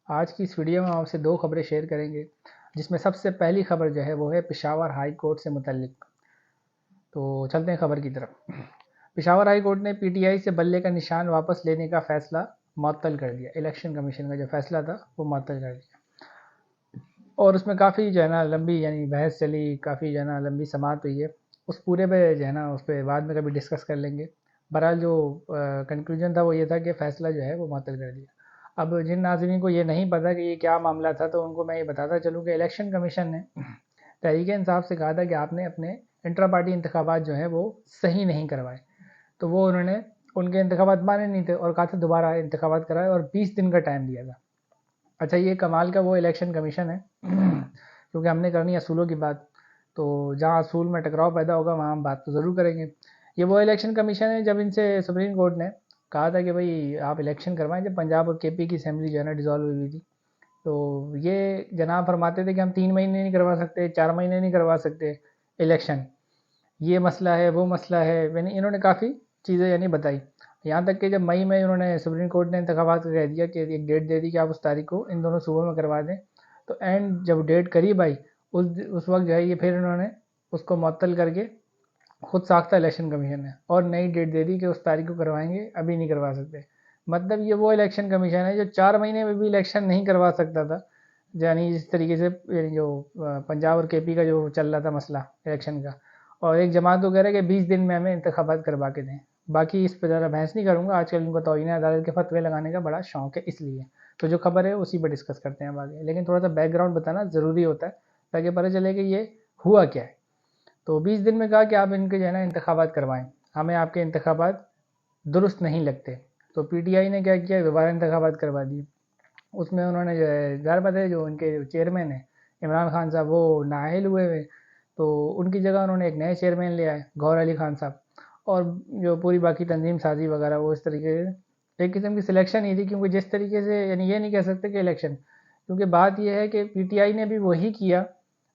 آج کی اس ویڈیو میں آپ سے دو خبریں شیئر کریں گے، جس میں سب سے پہلی خبر جو ہے وہ ہے پشاور ہائی کورٹ سے متعلق۔ تو چلتے ہیں خبر کی طرف۔ پشاور ہائی کورٹ نے پی ٹی آئی سے بلے کا نشان واپس لینے کا فیصلہ معطل کر دیا۔ الیکشن کمیشن کا جو فیصلہ تھا وہ معطل کر دیا، اور اس میں کافی جو ہے نا لمبی بحث چلی، کافی جو ہے نا لمبی سماعت ہوئی ہے۔ اس پورے پہ جو ہے نا اس پہ بعد میں کبھی ڈسکس کر لیں گے۔ بہرحال جو کنکلوژن تھا وہ یہ تھا کہ فیصلہ جو ہے وہ معطل کر دیا۔ اب جن ناظرین کو یہ نہیں پتا کہ یہ کیا معاملہ تھا، تو ان کو میں یہ بتاتا چلوں کہ الیکشن کمیشن نے تحریک انصاف سے کہا تھا کہ آپ نے اپنے انٹرا پارٹی انتخابات جو ہیں وہ صحیح نہیں کروائے، تو وہ انہوں نے ان کے انتخابات مانے نہیں تھے اور کہا تھا دوبارہ انتخابات کرائے، اور 20 دن کا ٹائم دیا تھا۔ اچھا، یہ کمال کا وہ الیکشن کمیشن ہے کیونکہ ہم نے کرنی اصولوں کی بات، تو جہاں اصول میں ٹکراؤ پیدا ہوگا وہاں ہم بات تو ضرور کریں گے۔ یہ وہ الیکشن کمیشن ہے جب ان سے سپریم کورٹ نے کہا تھا کہ بھئی آپ الیکشن کروائیں، جب پنجاب اور کے پی کی اسمبلی جو ہے نا ڈیزالو ہوئی تھی، تو یہ جناب فرماتے تھے کہ ہم 3 مہینے نہیں کروا سکتے، 4 مہینے نہیں کروا سکتے الیکشن، یہ مسئلہ ہے وہ مسئلہ ہے، یعنی انہوں نے کافی چیزیں بتائی، یہاں تک کہ جب مئی میں انہوں نے سپریم کورٹ نے انتخابات کا کہہ دیا کہ ایک ڈیٹ دے دی کہ آپ اس تاریخ کو ان دونوں صوبوں میں کروا دیں، تو اینڈ جب ڈیٹ قریب آئی اس وقت جو ہے یہ پھر انہوں نے اس کو معطل کر کے خود ساختہ الیکشن کمیشن ہے اور نئی ڈیٹ دے دی کہ اس تاریخ کو کروائیں گے، ابھی نہیں کروا سکتے۔ مطلب یہ وہ الیکشن کمیشن ہے جو 4 مہینے میں بھی الیکشن نہیں کروا سکتا تھا، یعنی جس طریقے سے جو پنجاب اور کے پی کا جو چل رہا تھا مسئلہ الیکشن کا، اور ایک جماعت کو کہہ رہے کہ 20 دن میں ہمیں انتخابات کروا کے دیں۔ باقی اس پہ زیادہ بحث نہیں کروں گا، آج کل ان کو توہین عدالت کے فتوے لگانے کا بڑا شوق ہے، اس لیے تو جو خبر ہے اسی پہ ڈسکس کرتے ہیں آگے، لیکن تھوڑا سا بیک گراؤنڈ بتانا ضروری ہوتا ہے تاکہ پتہ چلے کہ یہ ہوا کیا ہے۔ تو 20 دن میں کہا کہ آپ ان کے جو ہے نا انتخابات کروائیں، ہمیں آپ کے انتخابات درست نہیں لگتے، تو پی ٹی آئی نے کیا کیا، دوبارہ انتخابات کروا دیے۔ اس میں انہوں نے جو ہے ظاہر بات ہے جو ان کے چیئرمین ہیں عمران خان صاحب وہ نااہل ہوئے، تو ان کی جگہ انہوں نے ایک نئے چیئرمین لے آئے گوہر علی خان صاحب، اور جو پوری باقی تنظیم سازی وغیرہ وہ اس طریقے سے ایک قسم کی سلیکشن ہی تھی، کیونکہ جس طریقے سے یعنی یہ نہیں کہہ سکتے کہ الیکشن، کیونکہ بات یہ ہے کہ پی ٹی آئی نے بھی وہی کیا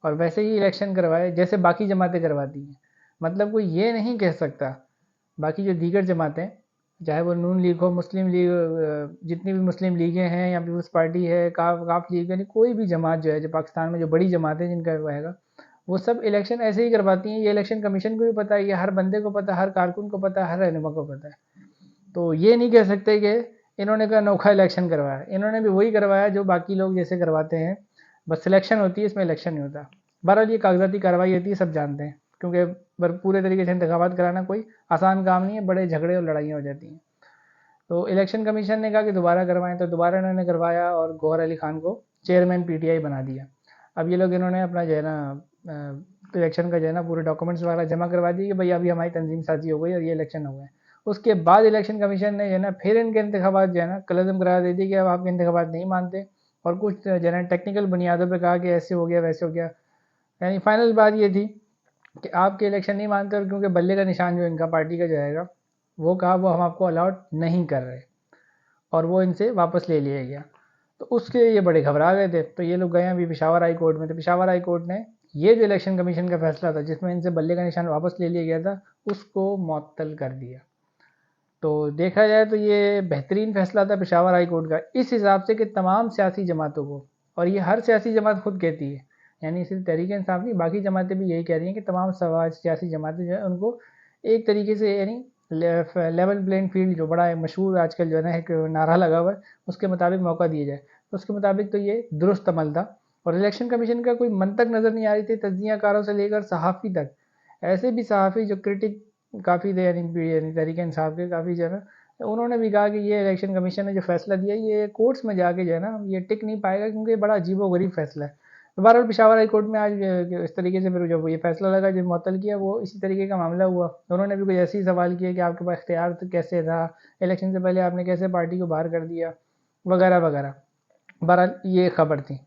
اور ویسے ہی الیکشن کروائے جیسے باقی جماعتیں کرواتی ہیں۔ مطلب کوئی یہ نہیں کہہ سکتا باقی جو دیگر جماعتیں، چاہے وہ نون لیگ ہو، مسلم لیگ، جتنی بھی مسلم لیگیں ہیں یا پیپلز پارٹی ہے، کاف لیگ، یعنی کوئی بھی جماعت جو ہے جو پاکستان میں جو بڑی جماعتیں جن کا رہے گا، وہ سب الیکشن ایسے ہی کرواتی ہیں۔ یہ الیکشن کمیشن کو بھی پتہ ہے، یہ ہر بندے کو پتہ ہے، ہر کارکن کو پتہ ہے، ہر رہنما کو پتہ ہے۔ تو یہ نہیں کہہ سکتے کہ انہوں نے کوئی انوکھا الیکشن کروایا، انہوں نے بھی وہی کروایا جو باقی لوگ جیسے کرواتے ہیں، بس سلیکشن ہوتی ہے، اس میں الیکشن نہیں ہوتا۔ بہرحال یہ کاغذاتی کارروائی ہوتی ہے، سب جانتے ہیں، کیونکہ پورے طریقے سے انتخابات کرانا کوئی آسان کام نہیں ہے، بڑے جھگڑے اور لڑائیاں ہو جاتی ہیں۔ تو الیکشن کمیشن نے کہا کہ دوبارہ کروائیں، تو دوبارہ انہوں نے کروایا اور گوہر علی خان کو چیئرمین پی ٹی آئی بنا دیا۔ اب یہ لوگ انہوں نے اپنا جو ہے نا الیکشن کا جو ہے نا پورے ڈاکومنٹس وغیرہ جمع کروا دیے کہ بھئی ابھی ہماری تنظیم سازی ہو گئی اور یہ الیکشن ہو گئے۔ اس کے بعد الیکشن کمیشن نے جو ہے نا پھر ان کے انتخابات جو ہے نا کلعدم قرار دے دی کہ اب آپ کے انتخابات نہیں مانتے، اور کچھ جو ہے نا ٹیکنیکل بنیادوں پہ کہا کہ ایسے ہو گیا ویسے ہو گیا، یعنی فائنل بات یہ تھی کہ آپ کے الیکشن نہیں مانتے، اور کیونکہ بلے کا نشان جو ان کا پارٹی کا جو ہے گا وہ کہا وہ ہم آپ کو الاٹ نہیں کر رہے، اور وہ ان سے واپس لے لیا گیا۔ تو اس کے یہ بڑے گھبرا گئے تھے، تو یہ لوگ گئے ابھی پشاور ہائی کورٹ میں، تو پشاور ہائی کورٹ نے یہ جو الیکشن کمیشن کا فیصلہ تھا جس میں ان سے بلے کا نشان واپس لے لیا گیا تھا، اس کو معطل کر دیا۔ تو دیکھا جائے تو یہ بہترین فیصلہ تھا پشاور ہائی کورٹ کا، اس حساب سے کہ تمام سیاسی جماعتوں کو، اور یہ ہر سیاسی جماعت خود کہتی ہے، یعنی صرف تحریک انصاف نہیں، باقی جماعتیں بھی یہی کہہ رہی ہیں کہ تمام سیاسی جماعتیں جو ہیں ان کو ایک طریقے سے یعنی لیول پلین فیلڈ جو بڑا ہے مشہور آج کل جو ہے نا ایک نعرہ لگا ہوا ہے، اس کے مطابق موقع دیا جائے، تو اس کے مطابق تو یہ درست عمل تھا۔ اور الیکشن کمیشن کا کوئی منطق نظر نہیں آ رہی تھی، تجزیہ کاروں سے لے کر صحافی تک، ایسے بھی صحافی جو کرٹک کافی تھے یعنی تحریک انصاف کے کافی جو ہے نا، انہوں نے بھی کہا کہ یہ الیکشن کمیشن نے جو فیصلہ دیا یہ کورٹس میں جا کے جو ہے نا یہ ٹک نہیں پائے گا، کیونکہ یہ بڑا عجیب و غریب فیصلہ ہے۔ بہرحال پشاور ہائی کورٹ میں آج اس طریقے سے پھر جب یہ فیصلہ لگا جو معطل کیا، وہ اسی طریقے کا معاملہ ہوا۔ انہوں نے بھی کوئی ایسے ہی سوال کیا کہ آپ کے پاس اختیار کیسے تھا، الیکشن سے پہلے آپ نے کیسے پارٹی کو باہر کر دیا، وغیرہ وغیرہ۔ بہرحال یہ خبر تھی۔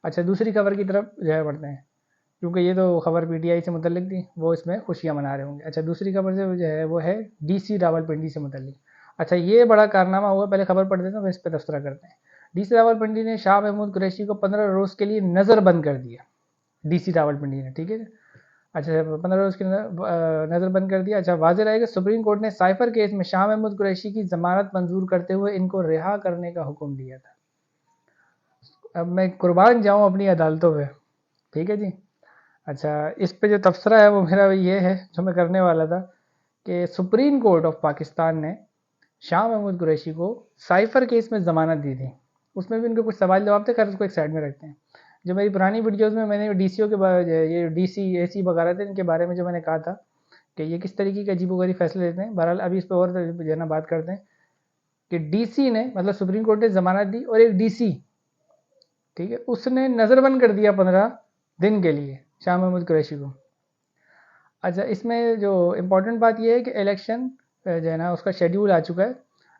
اچھا، دوسری خبر کی طرف جو ہے بڑھتے ہیں، کیونکہ یہ تو خبر پی ٹی آئی سے متعلق تھی، وہ اس میں خوشیاں منا رہے ہوں گے۔ اچھا، دوسری خبر سے جو ہے وہ ہے ڈی سی راولپنڈی سے متعلق۔ اچھا، یہ بڑا کارنامہ ہوا، پہلے خبر پڑھ دیتا ہوں پھر اس پہ تبصرہ کرتے ہیں۔ ڈی سی راولپنڈی نے شاہ محمود قریشی کو 15 روز کے لیے نظر بند کر دیا۔ ڈی سی راولپنڈی نے، ٹھیک ہے، اچھا 15 روز کی نظر بند کر دیا۔ اچھا، واضح رہے کہ سپریم کورٹ نے سائفر کیس میں شاہ محمود قریشی کی ضمانت منظور کرتے ہوئے ان کو رہا کرنے کا حکم دیا تھا۔ اب میں قربان جاؤں اپنی عدالتوں پہ، ٹھیک ہے جی۔ اچھا، اس پہ جو تبصرہ ہے وہ میرا یہ ہے جو میں کرنے والا تھا کہ سپریم کورٹ آف پاکستان نے شاہ محمود قریشی کو سائفر کیس میں ضمانت دی تھی، اس میں بھی ان کے کچھ سوال جواب تھے، خیر اس کو ایک سائڈ میں رکھتے ہیں۔ جو میری پرانی ویڈیوز میں نے ڈی سی او کے بارے، یہ ڈی سی اے سی وغیرہ تھے، ان کے بارے میں جو میں نے کہا تھا کہ یہ کس طریقے کے عجیب و غریب فیصلے لیتے ہیں، بہرحال ابھی اس پہ اور جو ہے نا بات کرتے ہیں کہ ڈی سی نے، مطلب سپریم کورٹ نے ضمانت دی، اور ایک ڈی سی، ٹھیک ہے، اس نے نظر بند کر دیا 15 دن کے لیے شاہ محمود قریشی کو۔ اچھا، اس میں جو امپورٹنٹ بات یہ ہے کہ الیکشن جو ہے نا اس کا شیڈیول آ چکا ہے،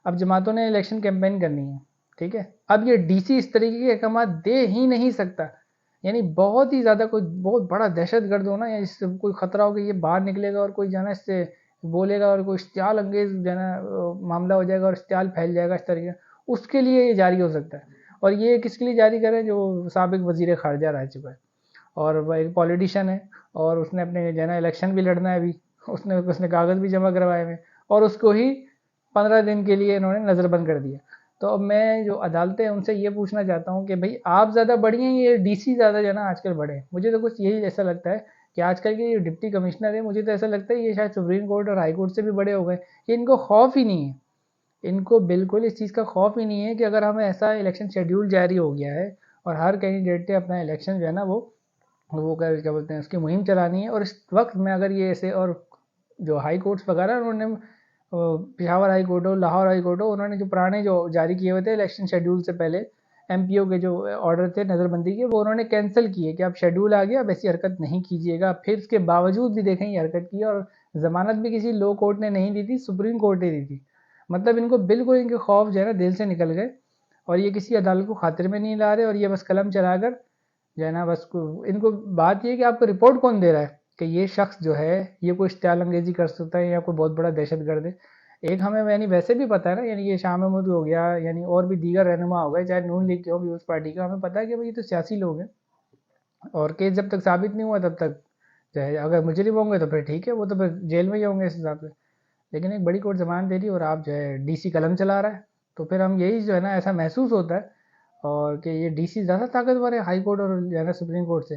اب جماعتوں نے الیکشن کیمپین کرنی ہے، ٹھیک ہے۔ اب یہ ڈی سی اس طریقے کے احکامات دے ہی نہیں سکتا، یعنی بہت ہی زیادہ کوئی بہت بڑا دہشت گرد ہونا، یا اس سے کوئی خطرہ ہو کہ یہ باہر نکلے گا اور کوئی جو ہے نا اس سے بولے گا اور کوئی اشتعال انگیز جو ہے نا معاملہ ہو جائے گا اور اشتعال پھیل جائے گا اس طریقے، اس کے لیے یہ جاری ہو سکتا ہے۔ اور یہ کس کے لیے جاری کرے؟ جو سابق وزیر خارجہ رہ چکا ہے، اور وہ ایک پولیٹیشین ہے، اور اس نے اپنے جو ہے نا الیکشن بھی لڑنا ہے ابھی، اس نے کاغذ بھی جمع کروائے ہوئے، اور اس کو ہی 15 دن کے لیے انہوں نے نظر بند کر دیا۔ تو اب میں جو عدالتیں ان سے یہ پوچھنا چاہتا ہوں کہ بھئی آپ زیادہ بڑی ہیں، یہ ڈی سی زیادہ جو ہے نا آج کل بڑے ہیں؟ مجھے تو کچھ یہی ایسا لگتا ہے کہ آج کل کے یہ ڈپٹی کمشنر ہیں، مجھے تو ایسا لگتا ہے یہ شاید سپریم کورٹ اور ہائی کورٹ سے بھی بڑے ہو گئے، کہ ان کو خوف ہی نہیں ہے، ان کو بالکل اس چیز کا خوف ہی نہیں ہے کہ اگر ہمیں ایسا الیکشن شیڈیول جاری ہو گیا ہے اور ہر کینڈیڈیٹ نے اپنا الیکشن جو ہے نا وہ کیا بولتے ہیں اس کی مہم چلانی ہے، اور اس وقت میں اگر یہ ایسے، اور جو ہائی کورٹس وغیرہ انہوں نے پشاور ہائی کورٹ ہو، لاہور ہائی کورٹ ہو، انہوں نے جو پرانے جو جاری کیے ہوئے تھے الیکشن شیڈیول سے پہلے ایم پی او کے جو آرڈر تھے نظر بندی کے، وہ انہوں نے کینسل کیے کہ اب شیڈیول آ گیا، اب ایسی حرکت نہیں کیجیے گا۔ پھر اس کے باوجود بھی دیکھیں یہ حرکت کی، اور ضمانت بھی کسی لو کورٹ نے نہیں دی تھی، سپریم کورٹ نے دی تھی۔ مطلب ان کو بالکل ان کے خوف جو ہے نا دل سے نکل گئے، اور یہ کسی عدالت کو خاطر میں نہیں لا رہے، اور یہ بس قلم چلا کر جو ہے نا بس ان کو بات یہ ہے کہ آپ کو رپورٹ کون دے رہا ہے کہ یہ شخص جو ہے یہ کوئی اشتعال انگیزی کر سکتا ہے یا کوئی بہت بڑا دہشت گرد ہے۔ ایک ہمیں یعنی ویسے بھی پتہ ہے نا، یعنی یہ شاہ محمود ہو گیا، یعنی اور بھی دیگر رہنما ہو گئے، چاہے نون لیگ کے ہو، پیپلز پارٹی کا، ہمیں پتہ ہے کہ یہ تو سیاسی لوگ ہیں، اور کیس جب تک ثابت نہیں ہوا تب تک جو ہے اگر مجرم ہوں گے تو پھر ٹھیک ہے، وہ تو پھر جیل میں ہی ہوں گے اس حساب سے۔ لیکن ایک بڑی کورٹ ضمانت دے رہی ہے اور آپ جو ہے ڈی سی قلم چلا رہا ہے، تو پھر ہم یہی جو ہے نا ایسا محسوس ہوتا ہے اور کہ یہ ڈی سی زیادہ طاقتور ہے ہائی کورٹ اور جو ہے نا سپریم کورٹ سے۔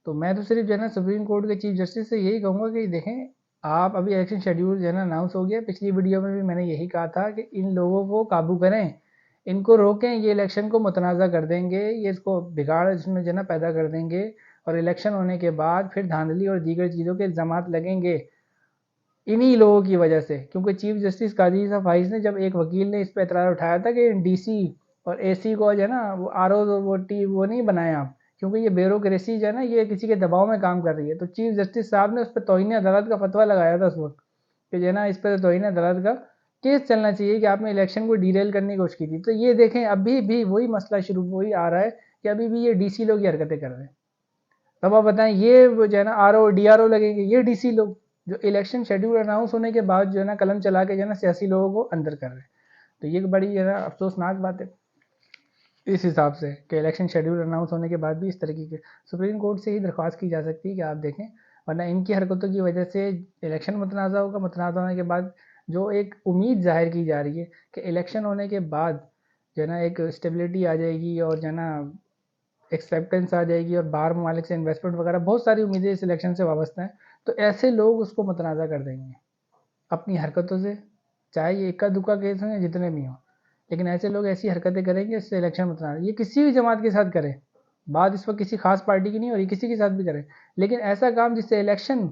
تو میں تو صرف جو ہے نا سپریم کورٹ کے چیف جسٹس سے یہی کہوں گا کہ دیکھیں آپ ابھی الیکشن شیڈیول جو ہے نا اناؤنس ہو گیا، پچھلی ویڈیو میں بھی میں نے یہی کہا تھا کہ ان لوگوں کو قابو کریں، ان کو روکیں، یہ الیکشن کو متنازع کر دیں گے، یہ اس کو بگاڑ اس میں جو ہے نا پیدا کر دیں گے، اور الیکشن ہونے کے بعد پھر دھاندلی اور دیگر چیزوں کے الزامات لگیں گے انہی لوگوں کی وجہ سے۔ کیونکہ چیف جسٹس قاضی یوسف فائز نے جب ایک وکیل نے اس پہ اعتراض اٹھایا تھا کہ ڈی سی اور اے سی کو جو ہے نا وہ آر او وہ نہیں بنائے آپ، کیونکہ یہ بیوروکریسی جو ہے نا یہ کسی کے دباؤ میں کام کر رہی ہے، تو چیف جسٹس صاحب نے اس پہ توہین عدالت کا فتویٰ لگایا تھا اس وقت کہ جو ہے نا اس پہ توہین عدالت کا کیس چلنا چاہیے کہ آپ نے الیکشن کو ڈیریل کرنے کی کوشش کی تھی۔ تو یہ دیکھیں ابھی بھی وہی مسئلہ شروع وہی آ رہا ہے کہ ابھی بھی یہ ڈی سی لوگ یہ حرکتیں کر رہے ہیں۔ تب آپ بتائیں یہ جو ہے نا R O D R O لگیں گے، یہ ڈی سی لوگ جو الیکشن شیڈیول اناؤنس ہونے کے بعد جو ہے نا قلم چلا کے جو ہے نا سیاسی لوگوں کو اندر کر رہے ہیں۔ تو یہ بڑی جو ہے نا افسوسناک بات ہے اس حساب سے کہ الیکشن شیڈیول اناؤنس ہونے کے بعد بھی اس طریقے کے سپریم کورٹ سے ہی درخواست کی جا سکتی ہے کہ آپ دیکھیں، ورنہ ان کی حرکتوں کی وجہ سے الیکشن متنازع ہوگا، متنازع ہونے کے بعد جو ایک امید ظاہر کی جا رہی ہے کہ الیکشن ہونے کے بعد جو ہے نا ایک اسٹیبلٹی آ جائے گی اور جو ہے نا ایکسیپٹنس آ جائے گی اور باہر ممالک سے انویسٹمنٹ وغیرہ بہت ساری امیدیں اس الیکشن سے وابستہ ہیں، تو ایسے لوگ اس کو متنازع کر دیں گے اپنی حرکتوں سے، چاہے یہ اکا دکا کیس ہوں یا جتنے بھی ہوں، لیکن ایسے لوگ ایسی حرکتیں کریں گے اس سے الیکشن متنازع، یہ کسی بھی جماعت کے ساتھ کریں، بات اس وقت کسی خاص پارٹی کی نہیں ہو رہی، کسی کے ساتھ بھی کریں، لیکن ایسا کام جس سے الیکشن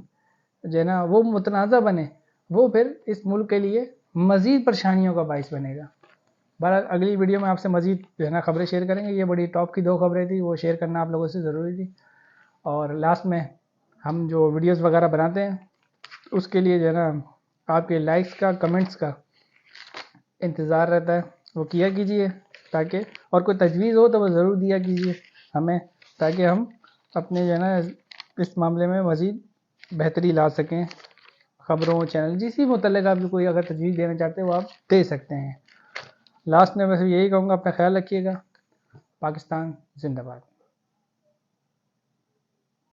جو ہے نا وہ متنازع بنے، وہ پھر اس ملک کے لیے مزید پریشانیوں کا باعث بنے گا۔ بہرحال اگلی ویڈیو میں آپ سے مزید جو ہے نا خبریں شیئر کریں گے، یہ بڑی ٹاپ کی 2 خبریں تھیں، وہ شیئر کرنا آپ لوگوں سے ضروری تھی۔ اور لاسٹ میں ہم جو ویڈیوز وغیرہ بناتے ہیں اس کے لیے جو ہے نا آپ کے لائکس کا، کمنٹس کا انتظار رہتا ہے، وہ کیا کیجیے تاکہ، اور کوئی تجویز ہو تو وہ ضرور دیا کیجیے ہمیں، تاکہ ہم اپنے جو ہے نا اس معاملے میں مزید بہتری لا سکیں، خبروں چینل جسی متعلق آپ کوئی اگر تجویز دینا چاہتے ہیں وہ آپ دے سکتے ہیں۔ لاسٹ میں بس یہی کہوں گا، اپنا خیال رکھیے گا۔ پاکستان زندہ باد۔